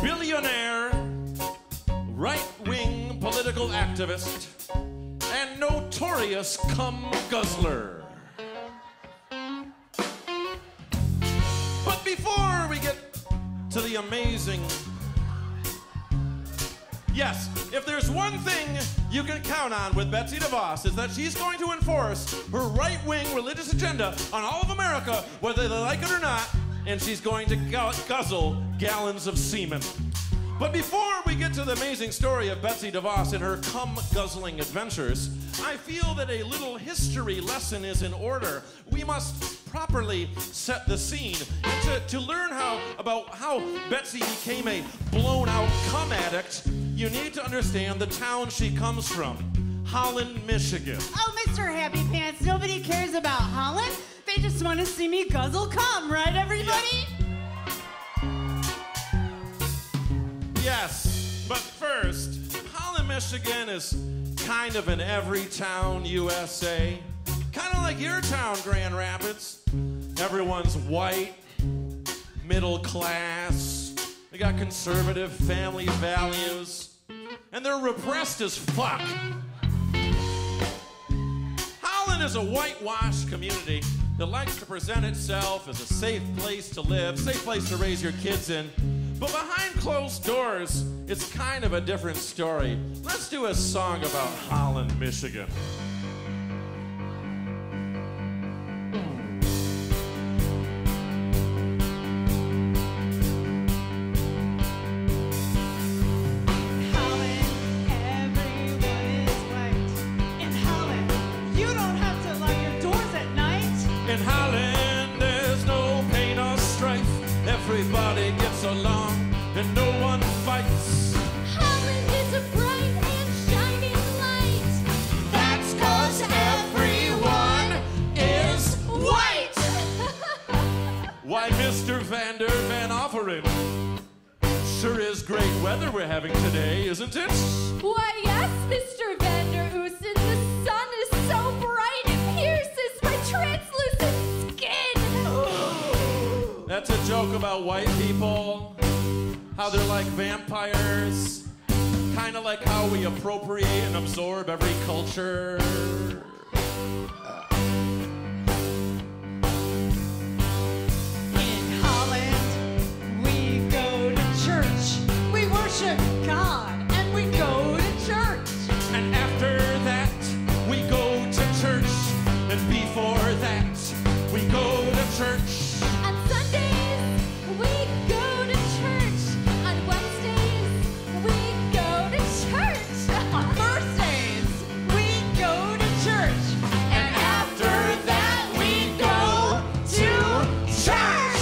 billionaire, right-wing political activist, and notorious cum guzzler. But before we get to the amazing... Yes, if there's one thing you can count on with Betsy DeVos is that she's going to enforce her right-wing religious agenda on all of America, whether they like it or not, and she's going to guzzle gallons of semen. But before we get to the amazing story of Betsy DeVos and her cum-guzzling adventures, I feel that a little history lesson is in order. We must properly set the scene. And to learn about how Betsy became a blown-out cum addict, you need to understand the town she comes from, Holland, Michigan. Oh, Mr. Happy Pants, nobody cares about Holland. They just want to see me guzzle cum, right, everybody? Yes, but first, Holland, Michigan is kind of in every town, USA. Kind of like your town, Grand Rapids. Everyone's white, middle class. They got conservative family values. And they're repressed as fuck. Holland is a whitewashed community that likes to present itself as a safe place to live, safe place to raise your kids in. But behind closed doors, it's kind of a different story. Let's do a song about Holland, Michigan. In Holland, there's no pain or strife. Everybody gets along and no one fights. Holland is a bright and shining light. That's 'cause everyone is white. Why, Mr. Vander Van Offeren, sure is great weather we're having today, isn't it? Why, yes, Mr. Vander Oosten, the sun is so bright it pierces my translucent skin. That's a joke about white people, how they're like vampires, kind of like how we appropriate and absorb every culture. In Holland, we go to church. We worship God, and we go to church. And after that, we go to church. And before that, we go to church. On Sundays, we go to church. On Wednesdays, we go to church. On Thursdays, we go to church. And after that, we go to church.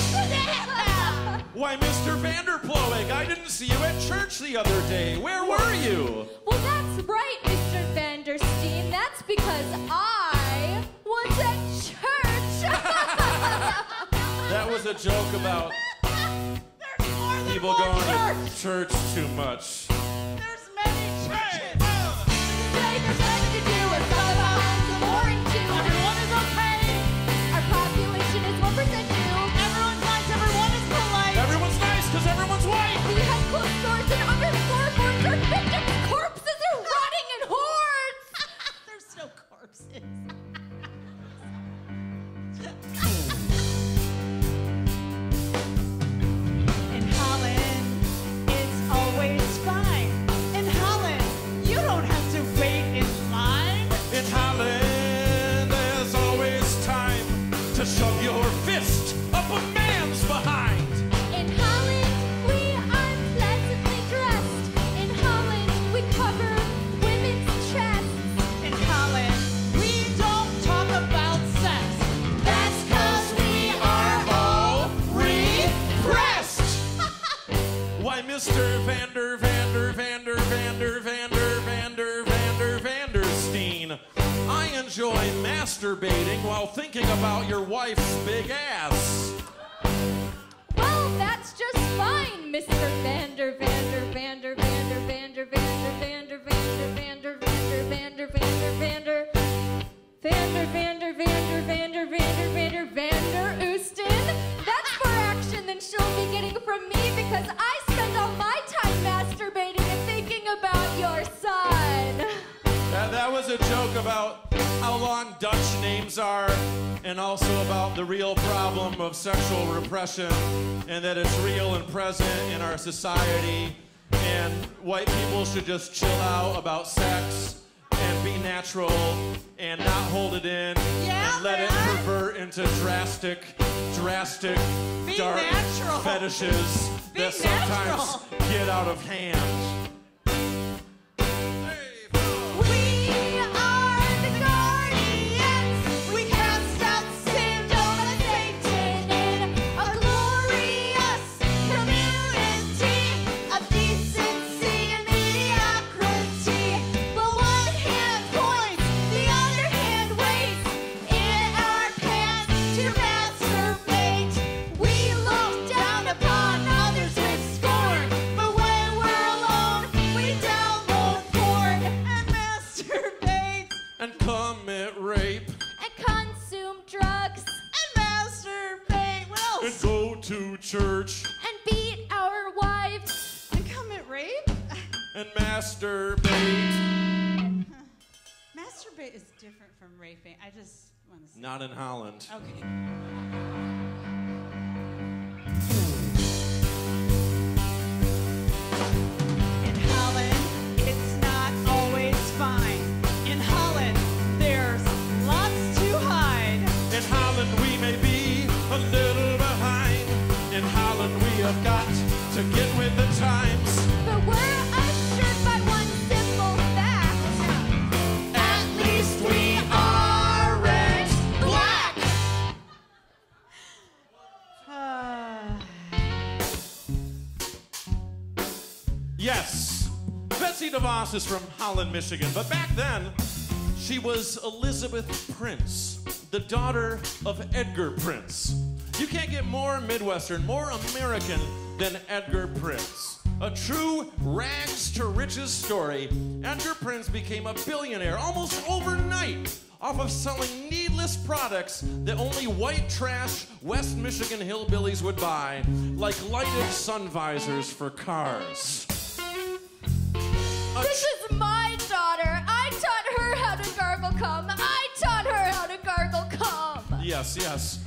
Why, Mr. Vanderploeg, I didn't see you at church the other day. Where were you? Well, that's right, Mr. Vanderstein. That's because I was at church. That was a joke about There's more than people one going church. to church too much. There's many churches. Today there's nothing to do with Colorado, the boring too. Everyone is okay. Our population is 1% new. Everyone's nice. Everyone is polite. Everyone's nice because everyone's white. We have closed doors and under floorboards. Our victims' corpses are rotting in hordes. There's no corpses. In Holland, it's always fine. In Holland, you don't have to wait in line. In Holland, there's always time to shove your fist up a man's behind. In Holland, we are pleasantly dressed. In Holland, we cover women's chests. In Holland, we don't talk about sex. That's 'cause we are all repressed. Why, Mr. Vanderstein, I enjoy masturbating while thinking about your wife's big ass. Well, that's just fine, Mr. Vander. Oosten. That's more action than she'll be getting from me because I spend all my about how long Dutch names are and also about the real problem of sexual repression and that it's real and present in our society and white people should just chill out about sex and be natural and not hold it in and let it pervert into drastic, dark fetishes that sometimes get out of hand. Church and beat our wives and commit rape and masturbate. Masturbate is different from raping. I just want to say. Not in Holland. Okay. In Holland, it's not always fine. In Holland, there's lots to hide. In Holland, we may be a little behind. In Holland, we have got to get with the times. But we're assured by one simple fact. At least we aren't black. Yes, Betsy DeVos is from Holland, Michigan. But back then, she was Elizabeth Prince, the daughter of Edgar Prince. You can't get more Midwestern, more American than Edgar Prince. A true rags to riches story. Edgar Prince became a billionaire almost overnight off of selling needless products that only white trash West Michigan hillbillies would buy, like lighted sun visors for cars. This is my daughter. I taught her how to gargle cum. I taught her how to gargle cum. Yes, yes.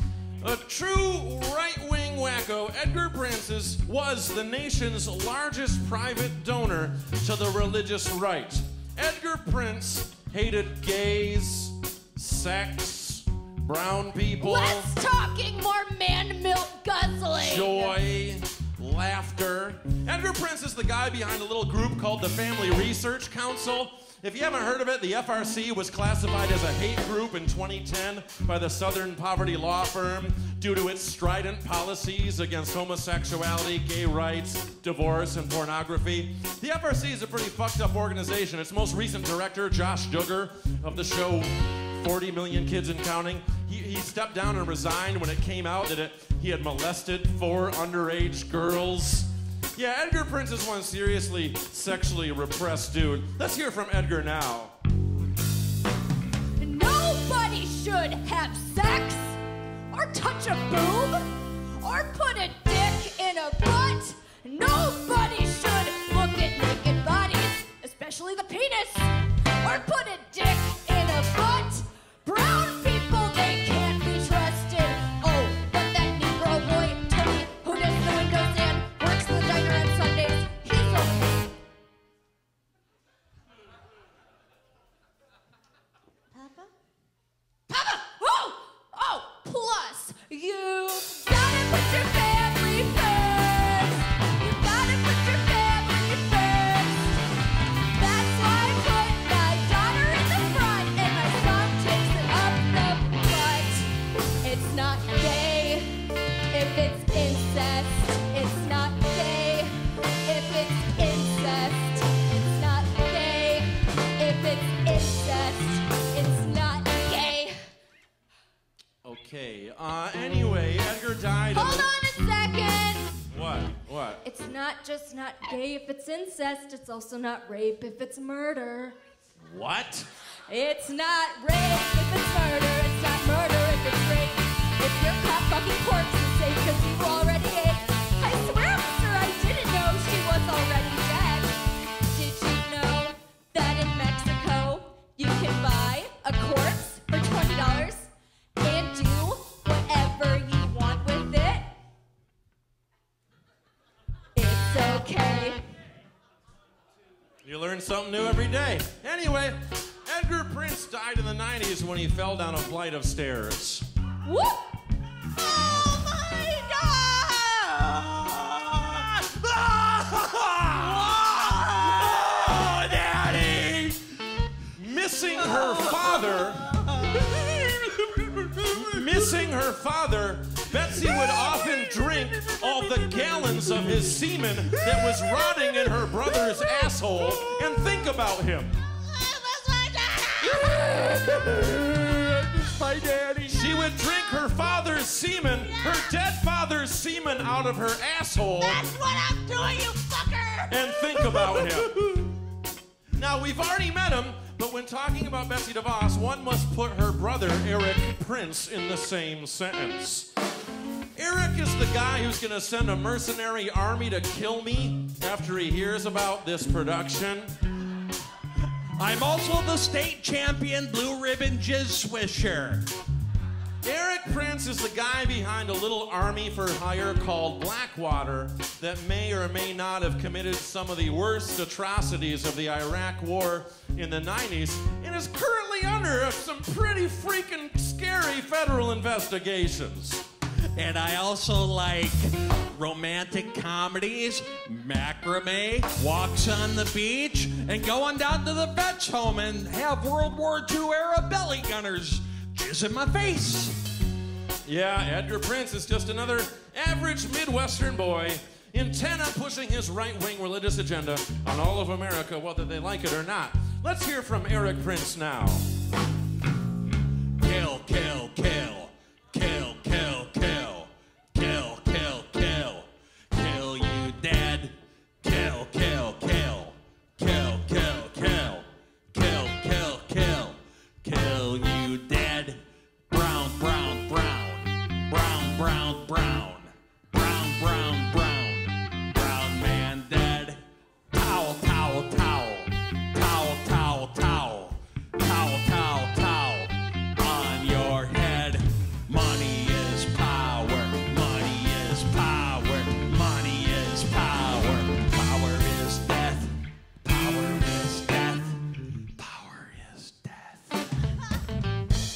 A true right-wing wacko, Edgar Prince was the nation's largest private donor to the religious right. Edgar Prince hated gays, sex, brown people. Less talking, more man-milk guzzling. Joy, laughter. Edgar Prince is the guy behind a little group called the Family Research Council. If you haven't heard of it, the FRC was classified as a hate group in 2010 by the Southern Poverty Law Firm due to its strident policies against homosexuality, gay rights, divorce, and pornography. The FRC is a pretty fucked up organization. Its most recent director, Josh Duggar, of the show 40 Million Kids and Counting, he stepped down and resigned when it came out that he had molested 4 underage girls. Yeah, Edgar Prince is one seriously sexually repressed dude. Let's hear from Edgar now. Nobody should have sex, or touch a boob, or put a dick in a butt. Nobody should look at naked bodies, especially the penis, or put a dick in a butt. Brown people, they can't be trusted. Oh, but that Negro boy, Tony, who does the windows and works the diner on Sundays, he's okay. Papa? Papa! Oh, plus, you've gotta put your family first. You've gotta put your family first. That's why I put my daughter in the front and my son takes it up the butt. It's not gay if it's incest. It's not gay if it's incest. It's not gay if it's incest. It's not gay. Okay, anyway, Edgar died Hold on a second. What? It's not just not gay if it's incest, it's also not rape if it's murder. What? It's not rape if it's murder, it's not murder if it's rape. If your cock fucking corpse is safe because you already ate. I swear, mister, I didn't know she was already dead. Did you know that in Mexico you can buy okay? You learn something new every day. Anyway, Edgar Prince died in the 90s when he fell down a flight of stairs. Whoop! Oh my God! Oh, Daddy! Missing her father, Betsy would often drink all the gallons of his semen that was rotting in her brother's asshole and think about him. My daddy. She would drink her father's semen, her dead father's semen out of her asshole. That's what I'm doing, you fucker! And think about him. Now, we've already met him, but when talking about Betsy DeVos, one must put her brother, Eric Prince, in the same sentence. Eric is the guy who's gonna send a mercenary army to kill me after he hears about this production. I'm also the state champion blue ribbon jizz swisher. Eric Prince is the guy behind a little army for hire called Blackwater that may or may not have committed some of the worst atrocities of the Iraq War in the 90s and is currently under some pretty freaking scary federal investigations. And I also like romantic comedies, macrame, walks on the beach, and going down to the vet's home and have World War II era belly gunners jizz in my face. Yeah, Edgar Prince is just another average Midwestern boy intent on pushing his right-wing religious agenda on all of America, whether they like it or not. Let's hear from Eric Prince now. Kill, kill, kill. Kill, kill, kill. Kill, kill, kill. Kill you dead. Kill, kill, kill. Kill, kill, kill. Kill, kill, kill. Kill you dead. Brown, brown, brown. Brown, brown, brown. Brown, brown, brown. Brown man dead. Towel, towel, towel. Towel, towel, towel. Towel, towel, towel. On your head. Money is power. Money is power. Money is power. Power is death. Power is death. Power is death.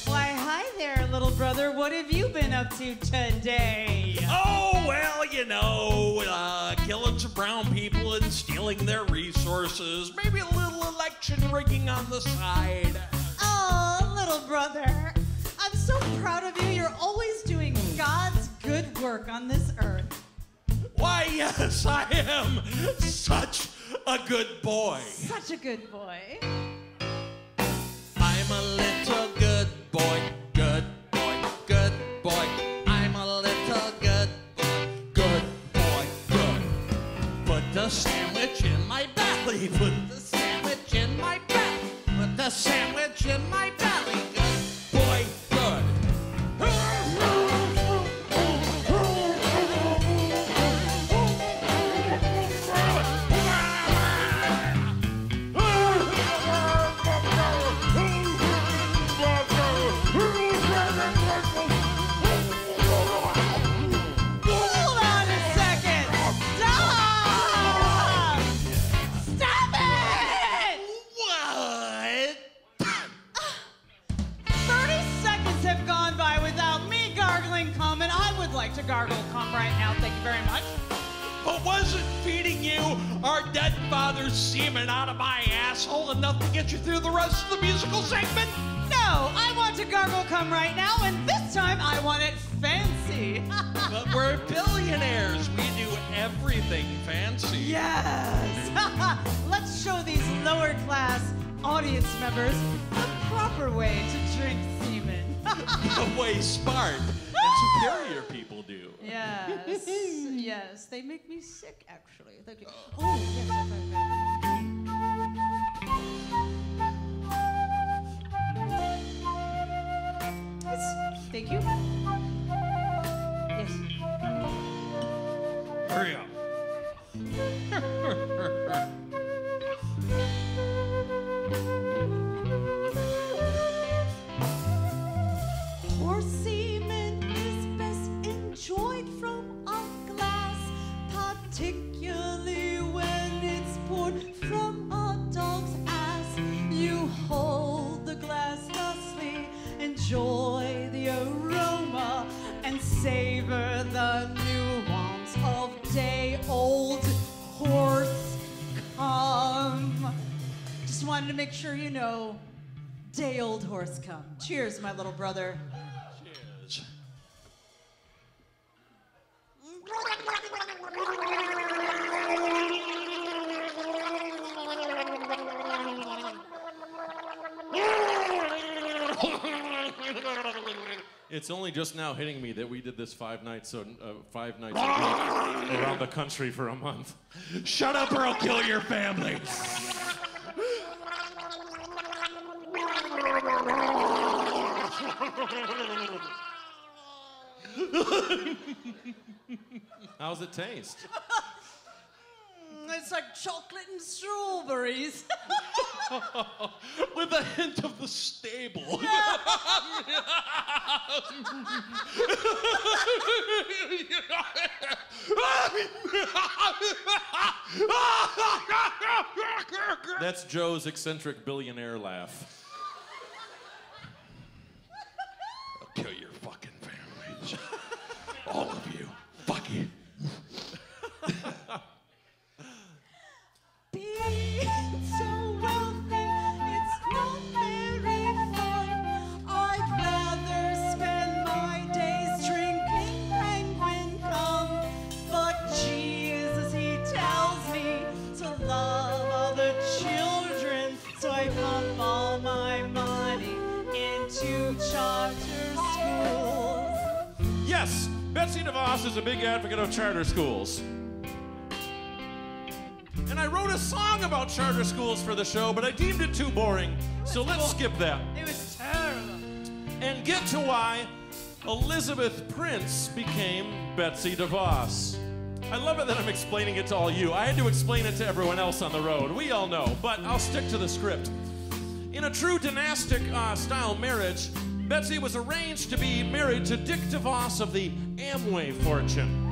Why, hi there, little brother. What have you been up to today? Oh, well, you know, killing some brown people and stealing their resources. Maybe a little election rigging on the side. Oh, little brother. I'm so proud of you. You're always doing God's good work on this earth. Why, yes, I am such a good boy. Such a good boy. I'm a little good boy, good boy, good boy. I'm a little good boy, good boy, good. Put the sandwich in my belly, put the sandwich in my belly, put the sandwich in my belly, good boy, good. Hold on a second. Stop! Stop it! What? 30 seconds have gone by without me gargling cum, and I would like to gargle cum right now. Thank you very much. But wasn't feeding you our dead father's semen out of my asshole enough to get you through the rest of the musical segment? No, I want to gargle cum right now, and this time I want it fancy. But we're billionaires. We do everything fancy. Yes! Let's show these lower class audience members the proper way to drink semen. The way smart and superior people do. Yes, yes, they make me sick, actually. Thank you. Oh, yes, yes. Thank you. Yes. Hurry up. Poor semen is best enjoyed from a glass, particularly to make sure you know, day old horse come. Cheers, my little brother. Cheers. It's only just now hitting me that we did this 5 nights a week around the country for a month. Shut up or I'll kill your family. How's it taste? It's like chocolate and strawberries. With a hint of the stable. That's Joe's eccentric billionaire laugh. I'll kill your fucking families. All of you. Fuck you. Being so wealthy, it's not very fun. I'd rather spend my days drinking penguin cum. But Jesus, he tells me to love other children, so I pump all my money into charter schools. Yes, Betsy DeVos is a big advocate of charter schools. And I wrote a song about charter schools for the show, but I deemed it too boring, so let's skip that. It was terrible. And get to why Elizabeth Prince became Betsy DeVos. I love it that I'm explaining it to all you. I had to explain it to everyone else on the road. We all know, but I'll stick to the script. In a true dynastic style marriage, Betsy was arranged to be married to Dick DeVos of the Amway fortune.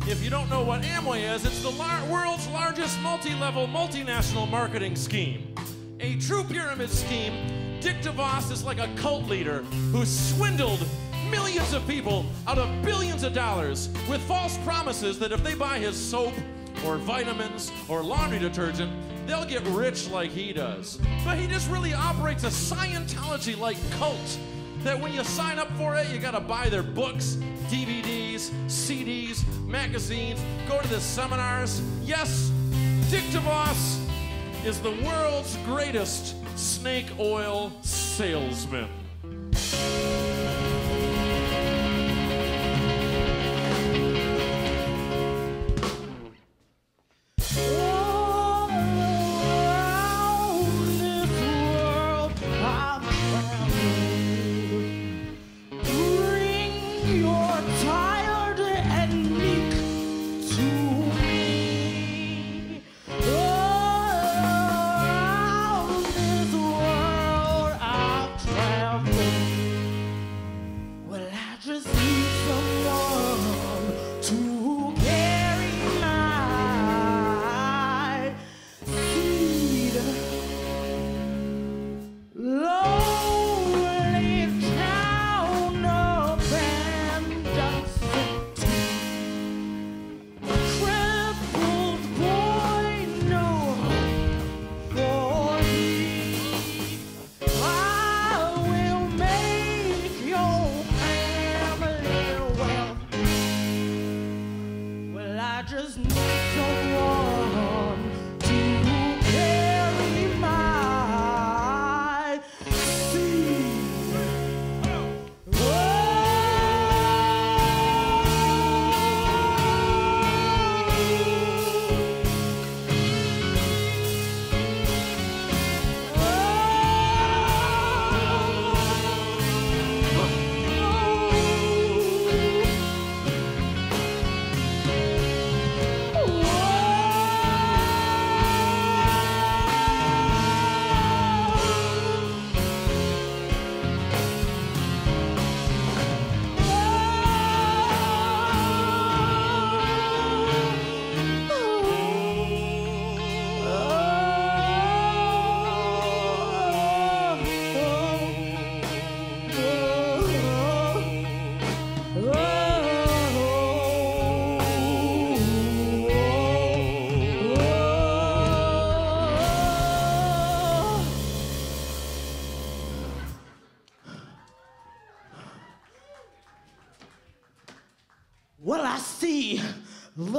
If you don't know what Amway is, it's the world's largest multi-level, multinational marketing scheme. A true pyramid scheme, Dick DeVos is like a cult leader who swindled millions of people out of billions of dollars with false promises that if they buy his soap or vitamins or laundry detergent, they'll get rich like he does. But he just really operates a Scientology-like cult that when you sign up for it, you gotta buy their books, DVDs, CDs, magazines, go to the seminars. Yes, Dick DeVos is the world's greatest snake oil salesman.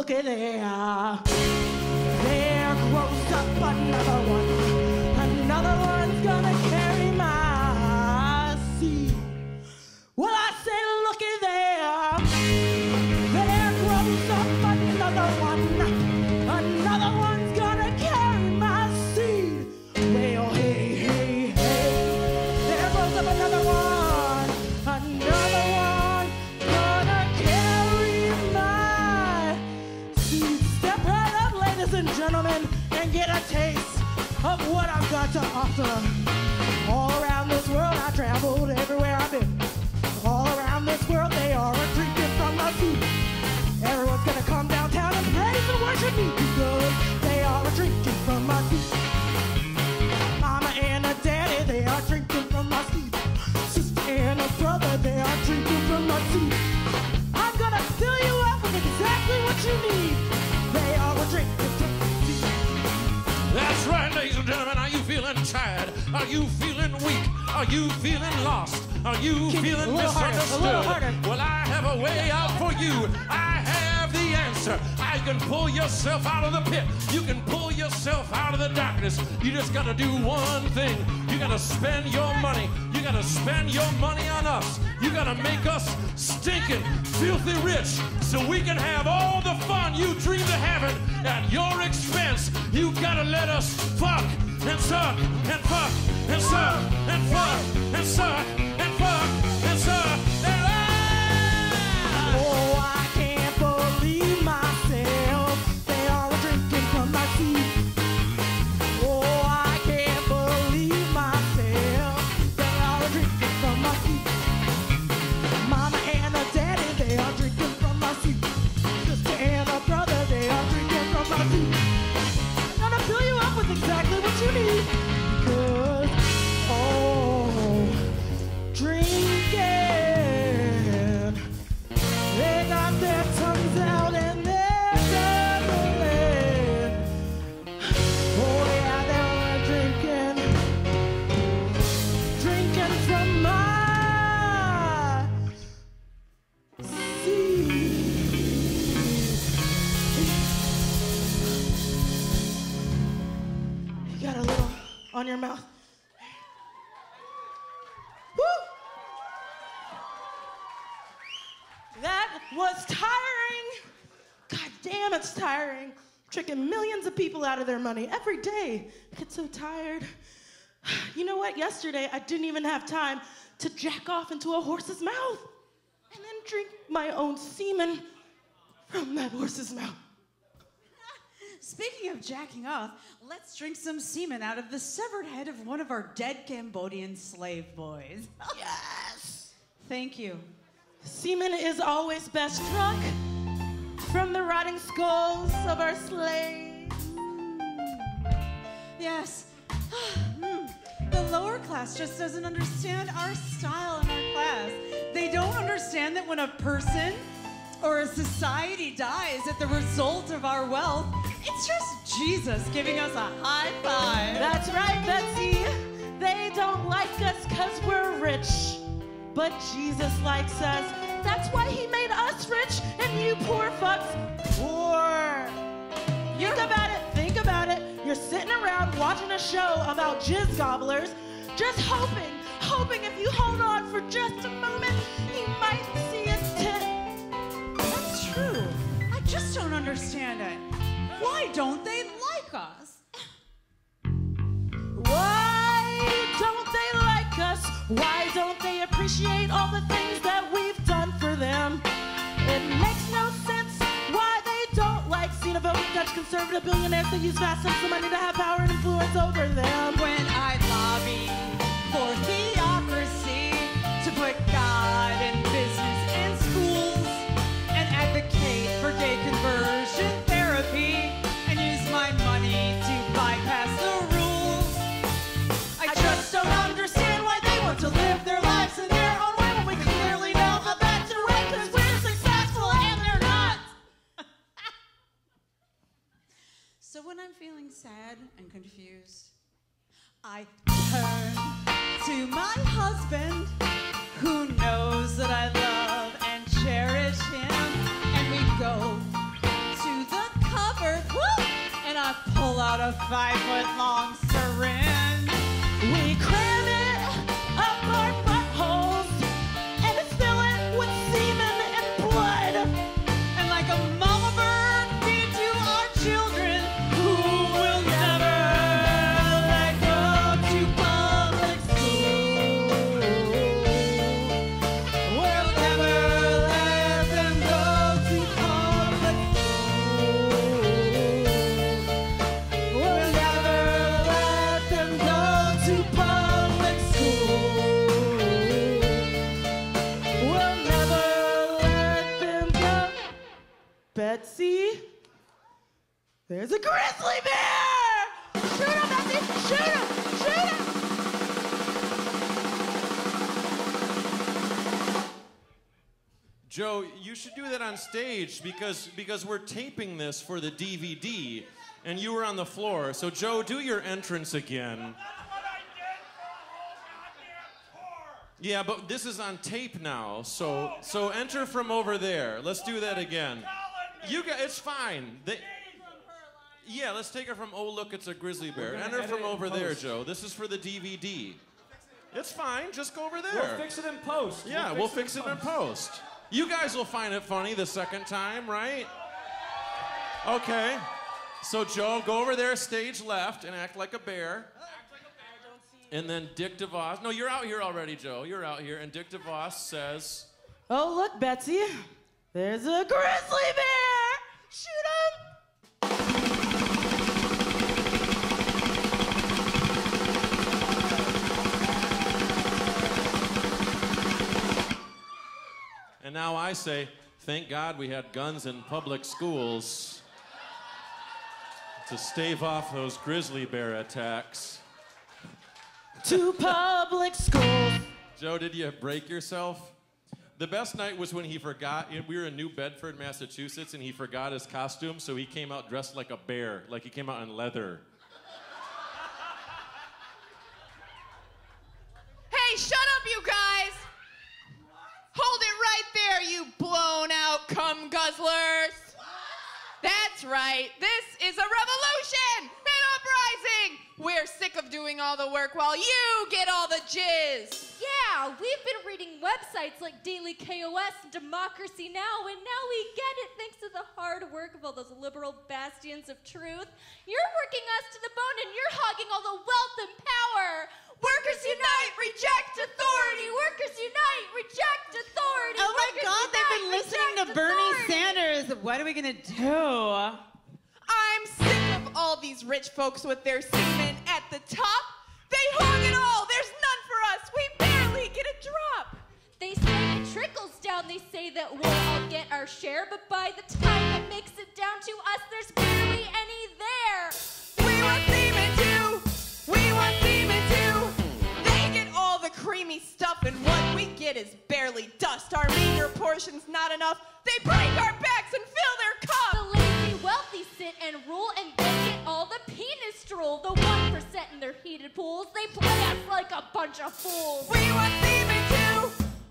looky there. There grows up another one. Another one's gonna carry my seed. Well, I say, looky there. There grows up another one. Another one's gonna carry my seed. Well, hey, hey, hey. There grows up another one. Another one gonna carry my seed. Step right up, ladies and gentlemen, and get a taste of what I've got to offer. All around this world I traveled, everywhere I've been. All around this world they are drinking from my seed. Everyone's gonna come downtown and praise and worship me because they are drinking from my seed. Mama and a daddy, they are drinking from my seed. Sister and a brother, they are drinking from my seed. I'm gonna fill you up with exactly what you need. They are drinking from my seed. That's right, ladies and gentlemen. Are you feeling tired? Are you feeling weak? Are you feeling lost? Are you feeling misunderstood? Well, I have a way out for you. I have the answer. I can pull yourself out of the pit. You can pull yourself out of the darkness. You just gotta do one thing. You gotta spend your money. You gotta spend your money on us. You gotta make us stinking, filthy rich so we can have all the fun you dreamed of having at your expense. You gotta let us fuck and suck and fuck and suck and fuck and suck and fuck and suck and Oh, I can't believe myself. They are drinking from my seed. Oh, I can't believe myself. They are drinking from my seed. Mama and a daddy, they are drinking from my seed. Sister and a brother, they are drinking from my seed. I'm gonna fill you up with exactly what you need. Because, oh, drinking. They got their tongues out and they're gambling. Oh yeah, they were drinking from my seed. You got a little on your mouth. Woo! That was tiring. God damn, it's tiring. Tricking millions of people out of their money every day. I get so tired. You know what? Yesterday, I didn't even have time to jack off into a horse's mouth and then drink my own semen from that horse's mouth. Speaking of jacking off, let's drink some semen out of the severed head of one of our dead Cambodian slave boys. Yes! Thank you. Semen is always best drunk from the rotting skulls of our slaves. Yes. The lower class just doesn't understand our style in our class. They don't understand that when a person or a society dies at the result of our wealth, it's just Jesus giving us a high five. That's right, Betsy. They don't like us because we're rich. But Jesus likes us. That's why he made us rich and you poor fucks poor. Think about it. You're sitting around watching a show about jizz gobblers, just hoping if you hold on for just a moment, you might see a tit. That's true. I just don't understand it. Why don't they like us? Why don't they like us? Why don't they appreciate all the things that we've done for them? It makes no sense why they don't like xenophobic Dutch conservative billionaires that use vast sums of money to have power and influence over them. When I lobby for theocracy to put God in business and schools and advocate for gay conversion therapy and use my money to bypass the rules, I just don't understand why they want to live their lives in their own way when we clearly know that that's right because we're successful and they're not. So when I'm feeling sad and confused, I turn to my husband, who knows that I love and cherish him, and we go to pull out a 5-foot-long syringe. We cram it up our buttholes and fill it with semen and blood. And like a mama bird, feed to our children who will never let go to public school. We'll never let them go to public school. We'll never let them go to public school. We'll never let them go. Betsy, there's a grizzly bear! Shoot him, Betsy! Shoot him! Shoot him! Joe, you should do that on stage because we're taping this for the DVD, and you were on the floor. So, Joe, do your entrance again. That's what I did for a whole goddamn tour. Yeah, but this is on tape now, so enter from over there. Let's do that again. You got it's fine. Yeah, let's take her from Oh Look It's a Grizzly Bear. Enter from over there, Joe. This is for the DVD. It's fine. Just go over there. We'll fix it in post. Yeah, we'll fix it in post. You guys will find it funny the second time, right? Okay. So, Joe, go over there, stage left, and act like a bear. And then Dick DeVos. No, you're out here already, Joe. You're out here. And Dick DeVos says, Oh, look, Betsy. There's a grizzly bear! Shoot him! and now I say, thank God we had guns in public schools to stave off those grizzly bear attacks. To public schools. Joe, did you break yourself? The best night was when he forgot, we were in New Bedford, Massachusetts, and he forgot his costume, so he came out dressed like a bear, like he came out in leather. Hey, shut up, you guys! Hold it right there, you blown-out cum guzzlers! That's right, this is a revolution! An uprising! We're sick of doing all the work while you get all the jizz! Yeah, we've been reading websites like Daily KOS and Democracy Now! And now we get it thanks to the hard work of all those liberal bastions of truth. You're working us to the bone and you're hogging all the wealth and power! Workers unite, reject authority! Workers unite, reject authority! Oh my Workers God, they've been unite, listening to reject Bernie authority. Sanders. What are we gonna do? I'm sick of all these rich folks with their semen at the top. They hog it all. There's none for us. We barely get a drop. They say it trickles down. They say that we'll all get our share, but by the time it makes it down to us, there's barely any there. We want semen too. We want semen too. They get all the creamy stuff, and what we get is barely dust. Our meager portion's not enough. They break our backs and fill their cup. The lazy wealthy sit and rule, and they get all the penis drool. The 1% in their heated pools, they play us like a bunch of fools. We want semen too.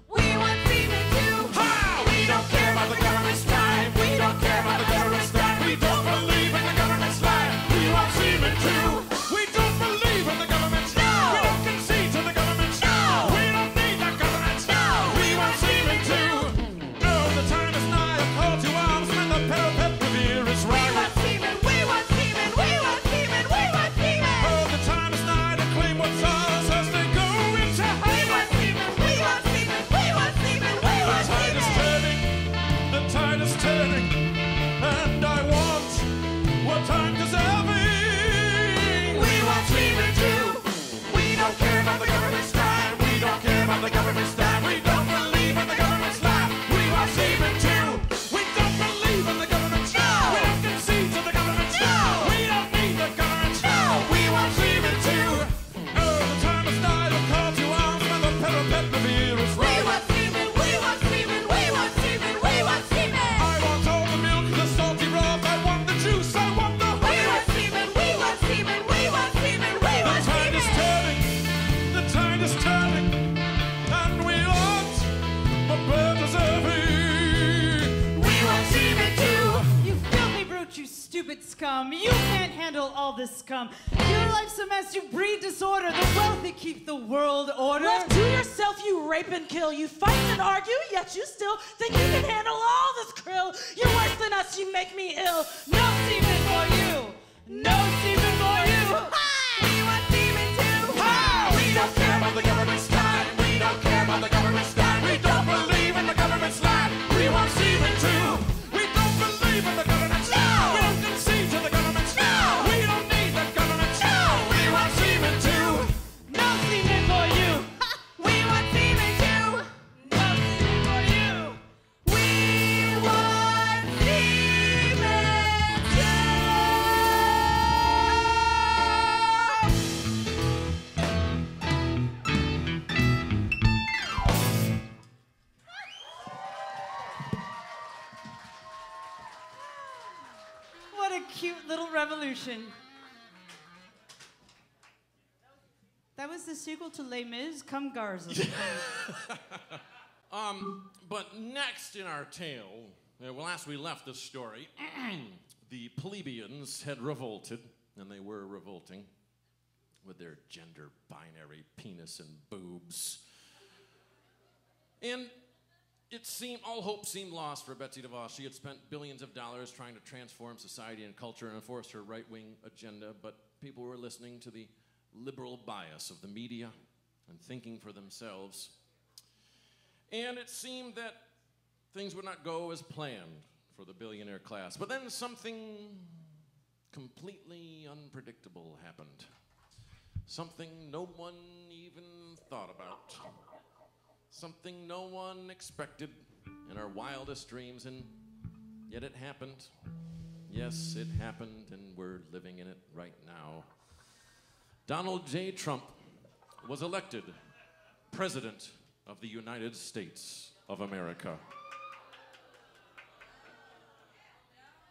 We want semen too. Ha! We don't care about the government's crime. We don't care about the government's crime. We don't believe in the government's lie. We want semen too. We don't believe in the government's lie. We don't concede to the government's lie. We don't need the government's lie. We want semen too. Oh, the time is nigh. A call to arms when the parapet revere is We right. want semen. We want semen. We want semen. We want semen. Oh, the time is nigh to claim what's ours as they go into We want semen. We want semen. We want semen. We The want tide is semen. turning, the tide is turning, and I want what time deserving. We want semen too. We don't care about the government's time. We don't care about the government's time. We don't believe in the government's lie. We want semen too. We don't believe in the government's lie. We don't concede to the government's lie. We don't need the government's lie. We want semen too. Oh, the time is nigh to call to arms when the parapet revere is We right. want semen. We want semen. We want semen. We want semen. I want all the milk, the salty broth. I want the juice. I want the We honey. want semen. We want semen. We want semen. We The want tide is semen. turning. The tide is turning, and we want what we're deserving. We want semen too. You filthy brute, you stupid scum. You can't can't handle all this scum. Your life's a mess, you breed disorder. The wealthy keep the world order. Left to yourself, you rape and kill. You fight and argue, yet you still think you can handle all this krill. You're worse than us, you make me ill. No semen for you. No semen for you. We want semen too. We don't care about the government's time. We don't care about the government's time. We don't believe in the government's lie. We want semen too. We don't believe in the government's lie. We don't concede to the government's lie. We don't need the government's lie. We want semen too. No semen for you. We want semen too. No semen for you. We want semen too. What a cute little revolution. That was the sequel to Les Mis, Come Garza. But next in our tale, last we left this story, the plebeians had revolted, and they were revolting with their gender binary penis and boobs. And all hope seemed lost for Betsy DeVos. She had spent billions of dollars trying to transform society and culture and enforce her right-wing agenda, but people were listening to the liberal bias of the media and thinking for themselves. And it seemed that things would not go as planned for the billionaire class. But then something completely unpredictable happened. Something no one even thought about. Something no one expected in our wildest dreams, and yet it happened. Yes, it happened, and we're living in it right now. Donald J. Trump was elected President of the United States of America.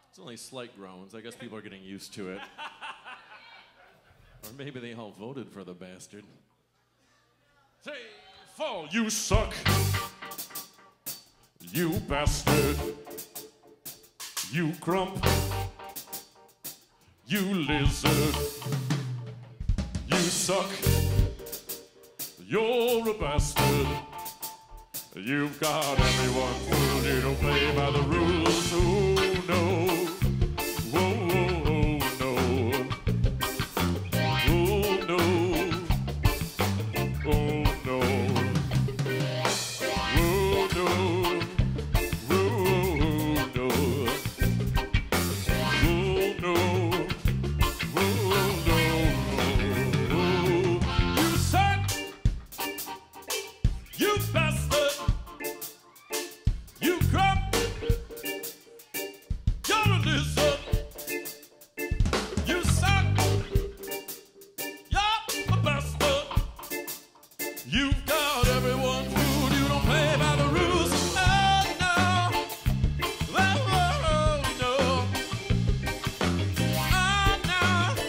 It's only slight groans. I guess people are getting used to it. Or maybe they all voted for the bastard. Say, fall, you suck. You bastard. You grump. You lizard. You suck. You're a bastard. You've got everyone fooled. You don't play by the rules. Oh no. Whoa, whoa, no. Oh no. Oh no. Oh no. Oh no. Oh no. Oh no. You suck. You bastard. You grump. You're a lizard. You suck. You're a bastard. You've got everyone fooled. You don't play by the rules. Oh no. Oh no. Oh no. Oh no.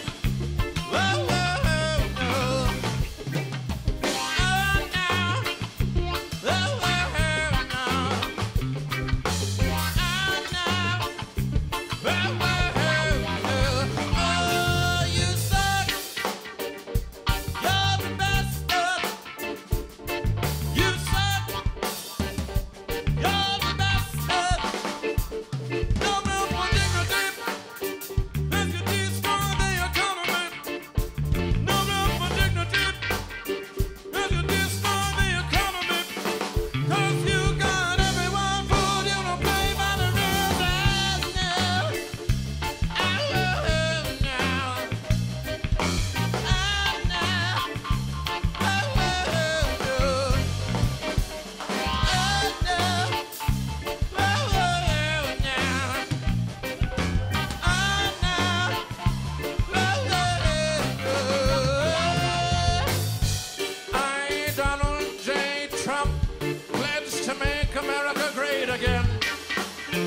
I, Donald J. Trump, pledge to make America great again.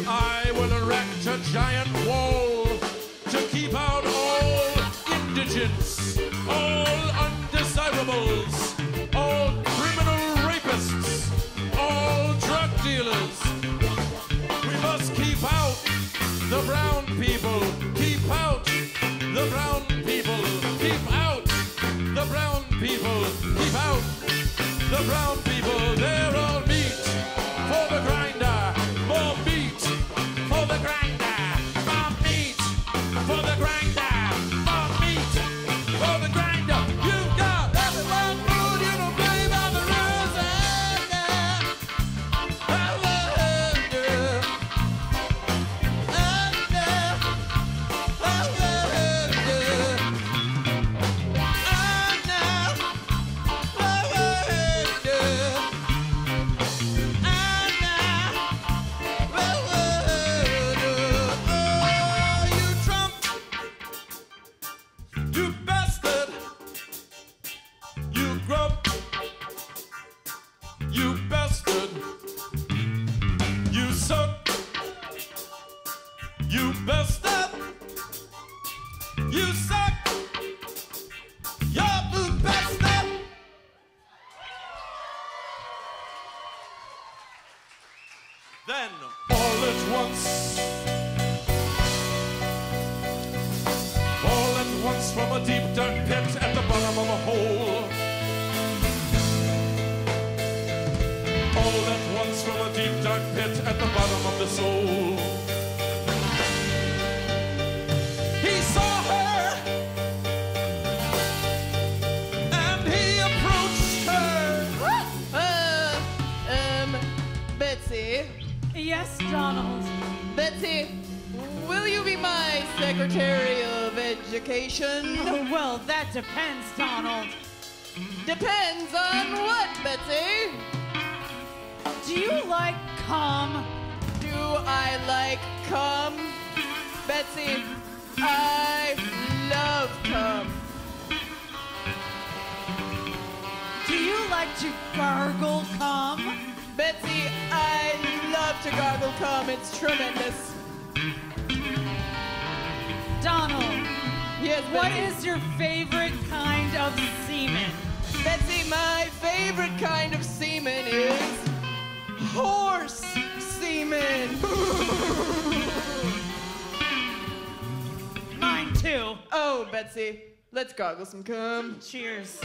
I will erect a giant wall to keep out all indigents, all undesirables, all criminal rapists, all drug dealers. We must keep out the brown people, keep out once from a deep dark pit at the bottom of a hole. All at once from a deep dark pit at the bottom of the soul. He saw her and he approached her. Betsy. Yes, Donald. Betsy, will you be my Secretary of Education? Oh, well, that depends, Donald. Depends on what, Betsy? Do you like cum? Do I like cum? Betsy, I love cum. Do you like to gargle cum? Betsy, I love to gargle cum. It's tremendous. Donald, Yes, what Betsy. is your favorite kind of semen? Betsy, my favorite kind of semen is horse semen. Mine too. Oh, Betsy, let's gargle some cum. Cheers.